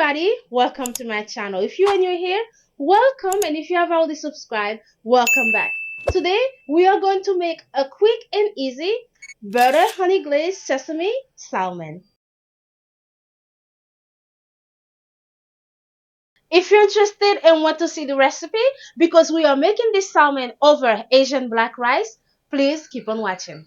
everybody, welcome to my channel. If you are new here, welcome, and if you have already subscribed, welcome back. Today we are going to make a quick and easy butter honey glazed sesame salmon. If you're interested and want to see the recipe, because we are making this salmon over Asian black rice, please keep on watching.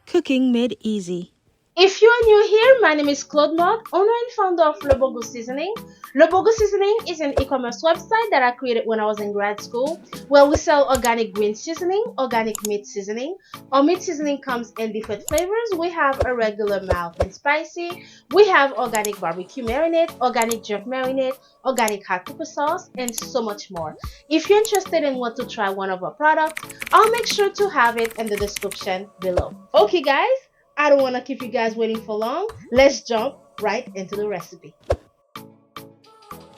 Cooking made easy. If you are new here, my name is Claude Mark, owner and founder of Le Bogo Seasoning. Le Bogo Seasoning is an e-commerce website that I created when I was in grad school, where we sell organic green seasoning, organic meat seasoning. Our meat seasoning comes in different flavors. We have a regular, mild and spicy. We have organic barbecue marinade, organic jerk marinade, organic hot pepper sauce, and so much more. If you're interested and want to try one of our products, I'll make sure to have it in the description below. Okay guys, I don't want to keep you guys waiting for long. Let's jump right into the recipe.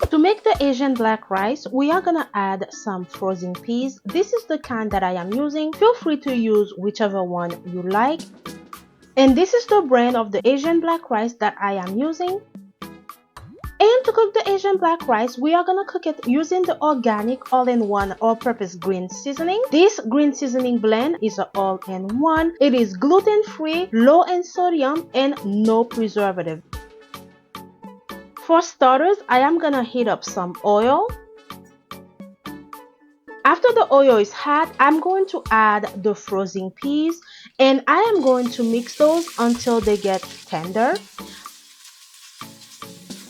To make the Asian black rice, we are gonna add some frozen peas. This is the kind that I am using. Feel free to use whichever one you like. And this is the brand of the Asian black rice that I am using. And to cook the Asian black rice, we are gonna cook it using the organic all-in-one all-purpose green seasoning. This green seasoning blend is an all-in-one. It is gluten-free, low in sodium, and no preservative. For starters, I am gonna heat up some oil. After the oil is hot, I'm going to add the frozen peas, and I am going to mix those until they get tender.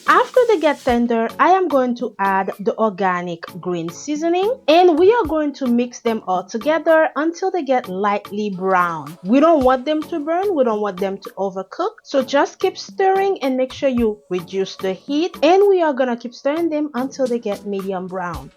After they get tender, I am going to add the organic green seasoning, and we are going to mix them all together until they get lightly brown. We don't want them to burn, we don't want them to overcook, so just keep stirring and make sure you reduce the heat, and we are gonna keep stirring them until they get medium brown.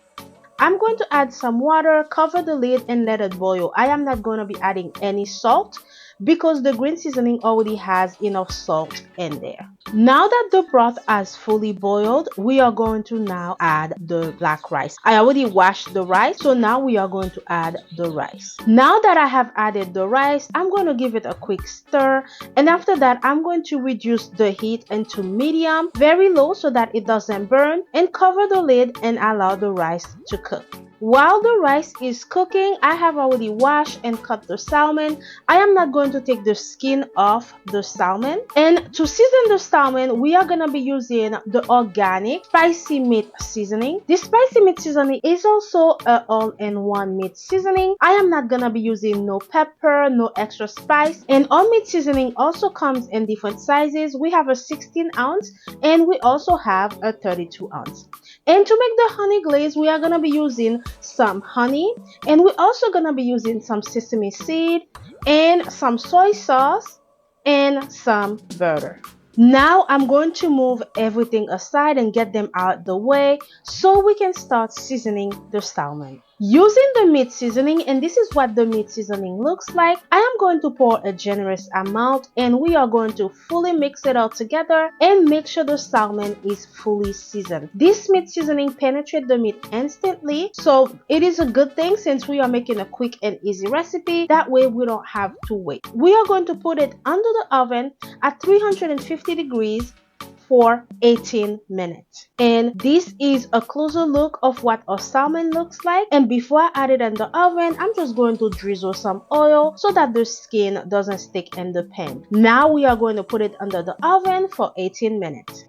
I'm going to add some water, cover the lid, and let it boil. I am not going to be adding any salt because the green seasoning already has enough salt in there. Now that the broth has fully boiled, we are going to now add the black rice. I already washed the rice, so now we are going to add the rice. Now that I have added the rice, I'm going to give it a quick stir, and after that I'm going to reduce the heat into medium, very low so that it doesn't burn, and cover the lid and allow the rice to cook. While the rice is cooking, I have already washed and cut the salmon. I am not going to take the skin off the salmon. And to season the salmon, we are going to be using the organic spicy meat seasoning. This spicy meat seasoning is also an all-in-one meat seasoning. I am not going to be using no pepper, no extra spice. And our meat seasoning also comes in different sizes. We have a 16 ounce and we also have a 32 ounce. And to make the honey glaze, we are going to be using some honey, and we're also going to be using some sesame seed and some soy sauce and some butter. Now I'm going to move everything aside and get them out the way so we can start seasoning the salmon. Using the meat seasoning, and this is what the meat seasoning looks like, I am going to pour a generous amount, and we are going to fully mix it all together and make sure the salmon is fully seasoned. This meat seasoning penetrates the meat instantly, so it is a good thing since we are making a quick and easy recipe. That way we don't have to wait. We are going to put it under the oven at 350 degrees for 18 minutes. And this is a closer look of what our salmon looks like. And before I add it in the oven, I'm just going to drizzle some oil so that the skin doesn't stick in the pan. Now we are going to put it under the oven for 18 minutes.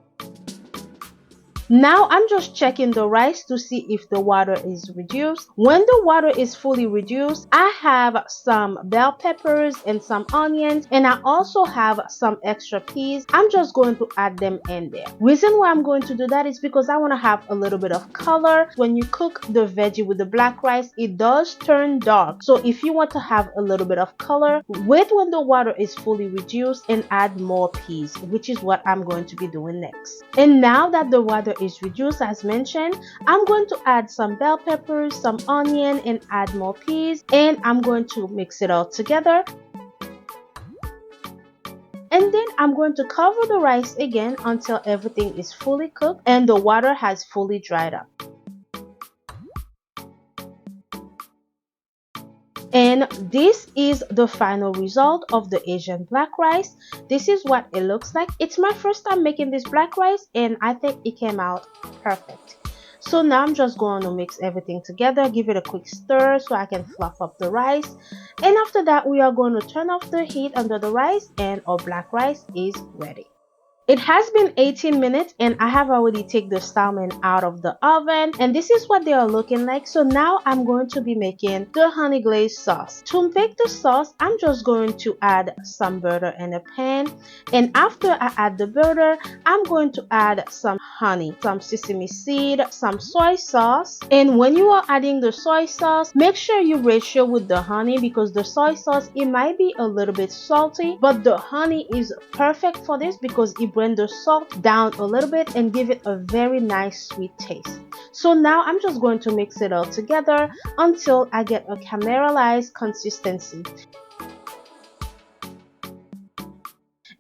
Now I'm just checking the rice to see if the water is reduced. When the water is fully reduced, I have some bell peppers and some onions, and I also have some extra peas. I'm just going to add them in there. Reason why I'm going to do that is because I want to have a little bit of color. When you cook the veggie with the black rice, it does turn dark. So if you want to have a little bit of color, wait when the water is fully reduced and add more peas, which is what I'm going to be doing next. And now that the water is reduced, as mentioned, I'm going to add some bell peppers, some onion, and add more peas, and I'm going to mix it all together. And then I'm going to cover the rice again until everything is fully cooked and the water has fully dried up. And this is the final result of the Asian black rice. This is what it looks like. It's my first time making this black rice and I think it came out perfect. So now I'm just going to mix everything together, give it a quick stir so I can fluff up the rice. And after that, we are going to turn off the heat under the rice and our black rice is ready. It has been 18 minutes and I have already taken the salmon out of the oven and this is what they are looking like. So now I'm going to be making the honey glazed sauce. To make the sauce, I'm just going to add some butter in a pan, and after I add the butter, I'm going to add some honey, some sesame seed, some soy sauce. And when you are adding the soy sauce, make sure you ratio with the honey because the soy sauce, it might be a little bit salty, but the honey is perfect for this because it brings the salt down a little bit and give it a very nice sweet taste. So now I'm just going to mix it all together until I get a caramelized consistency.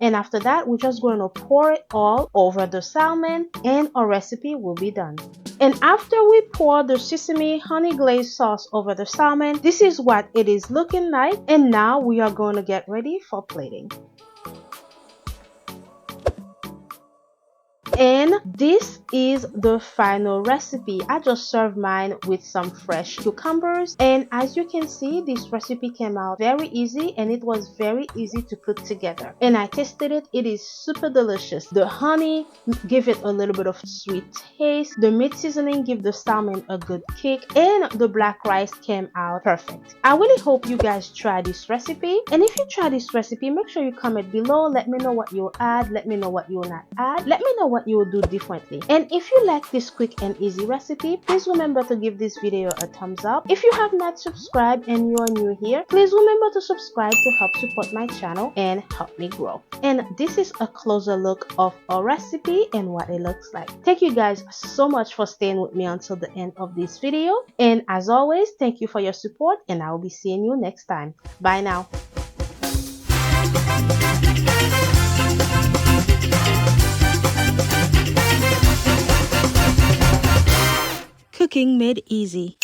And after that, we're just going to pour it all over the salmon and our recipe will be done. And after we pour the sesame honey glazed sauce over the salmon, this is what it is looking like. And now we are going to get ready for plating. And this is the final recipe. I just served mine with some fresh cucumbers, and as you can see, this recipe came out very easy and it was very easy to put together. And I tasted it. It is super delicious. The honey give it a little bit of sweet taste. The meat seasoning give the salmon a good kick, and the black rice came out perfect. I really hope you guys try this recipe, and if you try this recipe, make sure you comment below. Let me know what you'll add. Let me know what you will not add. Let me know what you will do differently. And if you like this quick and easy recipe, please remember to give this video a thumbs up. If you have not subscribed and you are new here, please remember to subscribe to help support my channel and help me grow. And this is a closer look of our recipe and what it looks like. Thank you guys so much for staying with me until the end of this video, and as always, thank you for your support and I will be seeing you next time. Bye now. Cooking made easy.